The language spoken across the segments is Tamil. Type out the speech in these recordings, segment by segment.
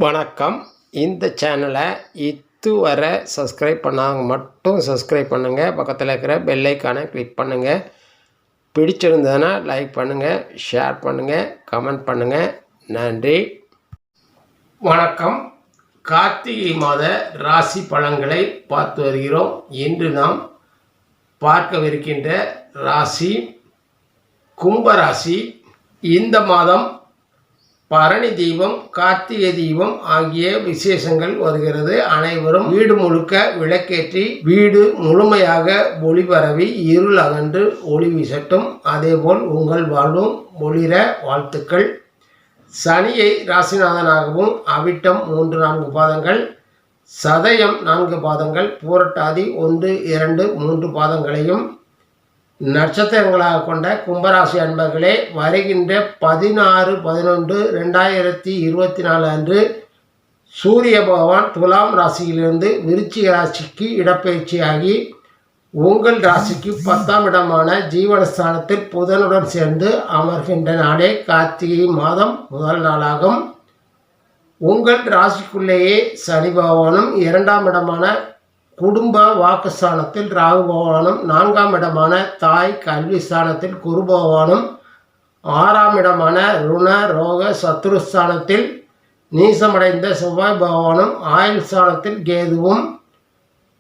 வணக்கம். இந்த சேனலை இதுவரை சப்ஸ்கிரைப் பண்ணாங்க மட்டும் சப்ஸ்கிரைப் பண்ணுங்கள். பக்கத்தில் இருக்கிற பெல் ஐக்கானை கிளிக் பண்ணுங்கள். பிடிச்சிருந்ததுன்னா லைக் பண்ணுங்கள், ஷேர் பண்ணுங்கள், கமெண்ட் பண்ணுங்கள். நன்றி. வணக்கம். கார்த்திகை மாத ராசி பலன்களை பார்த்து வருகிறோம். இன்று நாம் பார்க்கவிருக்கின்ற ராசி கும்பராசி. இந்த மாதம் பரணி தீபம், கார்த்திகை தீபம் ஆகிய விசேஷங்கள் வருகிறது. அனைவரும் வீடு முழுக்க விளக்கேற்றி வீடு முழுமையாக ஒளி பரவி இருள் அகன்று ஒளி வீசட்டும். அதேபோல் உங்கள் வாழ்வும் ஒளிர வாழ்த்துக்கள். சனியை ராசிநாதனாகவும், அவிட்டம் 3-4 பாதங்கள், சதயம் 4 பாதங்கள், பூரட்டாதி 1, 2, 3 பாதங்களையும் நட்சத்திரங்களாக கொண்ட கும்பராசி அன்பர்களே, வருகின்ற 16-11-2024 அன்று சூரிய பகவான் துலாம் ராசியிலிருந்து விருச்சிக ராசிக்கு இடப்பெயர்ச்சியாகி உங்கள் ராசிக்கு 10ஆம் இடமான ஜீவனஸ்தானத்தில் புதனுடன் சேர்ந்து அமர்கின்ற நாளே கார்த்திகை மாதம் முதல் நாளாகும். உங்கள் ராசிக்குள்ளேயே சனி பகவானும், 2ஆம் இடமான குடும்ப வாக்குஸ்தானத்தில் ராகு பகவானும், 4ஆம் இடமான தாய் கல்வி ஸ்தானத்தில் குரு பகவானும், 6ஆம் இடமான ருண ரோக சத்ருஸ்தானத்தில் நீசமடைந்த செவ்வாய் பகவானும், ஆயுள் ஸ்தானத்தில் கேதுவும்,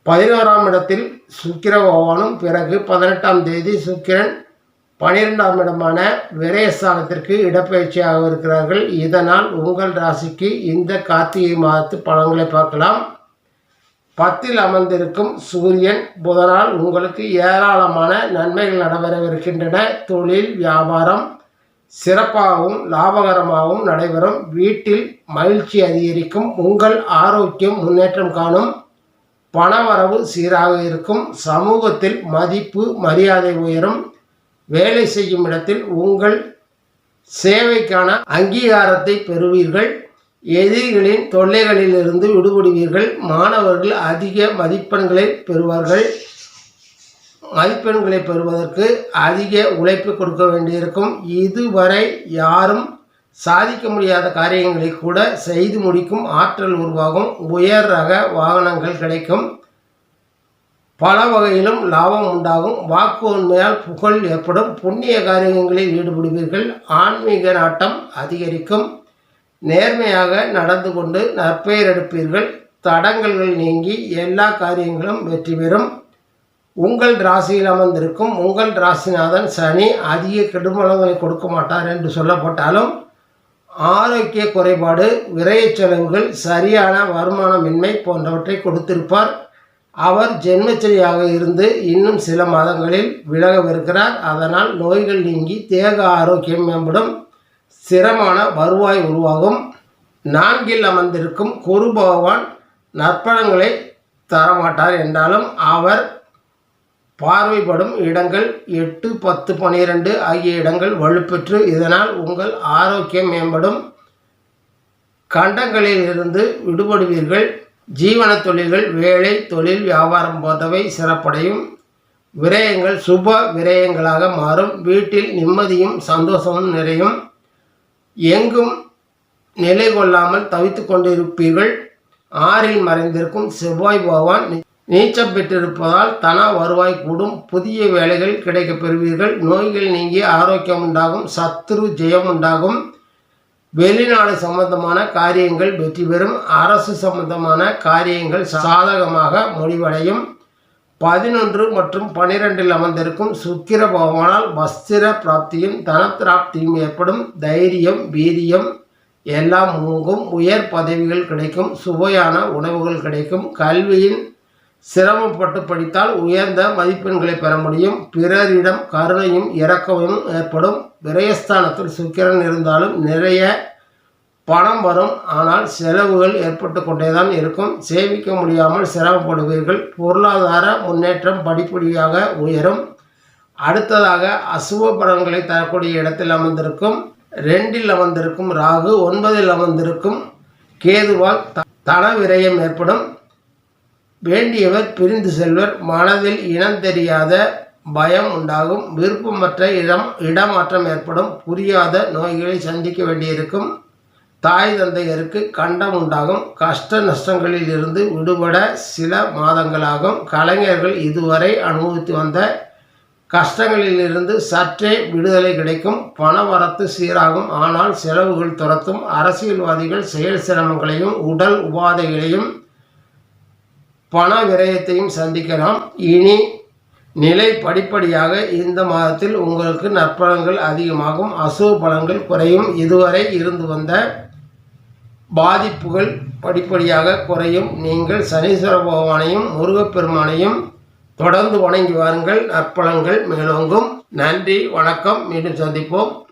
11ஆம் இடத்தில் சுக்கிர பகவானும், பிறகு 18ஆம் தேதி சுக்கிரன் 12ஆம் இடமான விரயஸ்தானத்திற்கு இடப்பெயர்ச்சியாக இருக்கிறார்கள். இதனால் உங்கள் ராசிக்கு இந்த கார்த்திகை மாதத்து பலன்களை பார்க்கலாம். 10ல் அமர்ந்திருக்கும் சூரியன் புதனால் உங்களுக்கு ஏராளமான நன்மைகள் நடைபெறவிருக்கின்றன. தொழில் வியாபாரம் சிறப்பாகவும் லாபகரமாகவும் நடைபெறும். வீட்டில் மகிழ்ச்சி அதிகரிக்கும். உங்கள் ஆரோக்கியம் முன்னேற்றம் காணும். பணவரவு சீராக இருக்கும். சமூகத்தில் மதிப்பு மரியாதை உயரும். வேலை செய்யும் இடத்தில் உங்கள் சேவைக்கான அங்கீகாரத்தை பெறுவீர்கள். எதிரிகளின் தொல்லைகளிலிருந்து விடுபடுவீர்கள். மாணவர்கள் அதிக மதிப்பெண்களை பெறுவார்கள். மதிப்பெண்களை பெறுவதற்கு அதிக உழைப்பு கொடுக்க வேண்டியிருக்கும். இதுவரை யாரும் சாதிக்க முடியாத காரியங்களை கூட செய்து முடிக்கும் ஆற்றல் உருவாகும். உயர் ரக வாகனங்கள் கிடைக்கும். பல வகையிலும் லாபம் உண்டாகும். வாக்கு உண்மையால் புகழ் ஏற்படும். புண்ணிய காரியங்களில் ஈடுபடுவீர்கள். ஆன்மீக நாட்டம் அதிகரிக்கும். நேர்மையாக நடந்து கொண்டு நற்பெயர் எடுப்பீர்கள். தடங்கல்கள் நீங்கி எல்லா காரியங்களும் வெற்றி பெறும். உங்கள் ராசியில் அமர்ந்திருக்கும் உங்கள் ராசிநாதன் சனி அதிக கெடுமலங்களை கொடுக்க மாட்டார் என்று சொல்லப்பட்டாலும் ஆரோக்கிய குறைபாடு, விரய செலவுகள், சரியான வருமானமின்மை போன்றவற்றை கொடுத்திருப்பார். அவர் ஜென்மச்சரியாக இருந்து இன்னும் சில மாதங்களில் விலகவிருக்கிறார். அதனால் நோய்கள் நீங்கி தேக ஆரோக்கியம் மேம்படும். ஸ்திரமான வருவாய் உருவாகும். 4ல் அமர்ந்திருக்கும் குரு பகவான் நற்பலன்களை தரமாட்டார் என்றாலும் அவர் பார்வைப்படும் இடங்கள் 8, 10, 12 ஆகிய இடங்கள் வலுப்பெற்று இதனால் உங்கள் ஆரோக்கியம் மேம்படும். கண்டங்களில் இருந்து விடுபடுவீர்கள். ஜீவன தொழில்கள், வேலை, தொழில், வியாபாரம் போன்றவை சிறப்படையும். விரயங்கள் சுப விரயங்களாக மாறும். வீட்டில் நிம்மதியும் சந்தோஷமும் நிறையும். எங்கும் நிலை கொள்ளாமல் தவித்து கொண்டிருப்பீர்கள். 6ல் மறைந்திருக்கும் செவ்வாய் பகவான் நீச்சம் பெற்றிருப்பதால் தன வருவாய் கூடும். புதிய வேலைகள் கிடைக்க பெறுவீர்கள். நோய்கள் நீங்கி ஆரோக்கியம் உண்டாகும். சத்ரு ஜெயம் உண்டாகும். வெளிநாடு சம்பந்தமான காரியங்கள் வெற்றி பெறும். அரசு சம்பந்தமான காரியங்கள் சாதகமாக முடிவடையும். 11 மற்றும் 12ல் அமர்ந்திருக்கும் சுக்கிர பகவானால் வஸ்திர பிராப்தியும் தனப்பிராப்தியும் ஏற்படும். தைரியம் வீரியம் எல்லாம் மூங்கும். உயர் பதவிகள் கிடைக்கும். சுவையான உணவுகள் கிடைக்கும். கல்வியின் சிரமப்பட்டு படித்தால் உயர்ந்த மதிப்பெண்களை பெற முடியும். பிறரிடம் கருணையும் இரக்கமும் ஏற்படும். விரயஸ்தானத்தில் சுக்கிரன் இருந்தாலும் நிறைய பணம் வரும். ஆனால் செலவுகள் ஏற்பட்டு கொண்டேதான் இருக்கும். சேமிக்க முடியாமல் சிரமப்படுவீர்கள். பொருளாதார முன்னேற்றம் படிப்படியாக உயரும். அடுத்ததாக அசுப பலன்களை தரக்கூடிய இடத்தில் அமர்ந்திருக்கும் 2ல் அமர்ந்திருக்கும் ராகு, 9ல் அமர்ந்திருக்கும் கேதுவால் தன விரயம் ஏற்படும். வேண்டியவர் பிரிந்து செல்வர். மனதில் இனம் தெரியாத பயம் உண்டாகும். விருப்பமற்ற இடமாற்றம் ஏற்படும். புரியாத நோய்களை சந்திக்க வேண்டியிருக்கும். தாய் தந்தையருக்கு கண்டம் உண்டாகும். கஷ்ட நஷ்டங்களில் இருந்து விடுபட சில மாதங்களாகும். கலைஞர்கள் இதுவரை அனுபவித்து வந்த கஷ்டங்களில் இருந்து சற்றே விடுதலை கிடைக்கும். பணவரத்து சீராகும், ஆனால் செலவுகள் துரத்தும். அரசியல்வாதிகள் செயல் சிரமங்களையும் உடல் உபாதைகளையும் பண விரயத்தையும் சந்திக்கலாம். இனி நிலை படிப்படியாக இந்த மாதத்தில் உங்களுக்கு நற்பலன்கள் அதிகமாகும். அசுப பலன்கள் குறையும். இதுவரை இருந்து வந்த பாதிப்புகள் படிப்படியாக குறையும். நீங்கள் சனீஸ்வர பகவானையும் முருகப்பெருமானையும் தொடர்ந்து வணங்கி வாருங்கள். நற்பலன்கள் மேலோங்கும். நன்றி, வணக்கம். மீண்டும் சந்திப்போம்.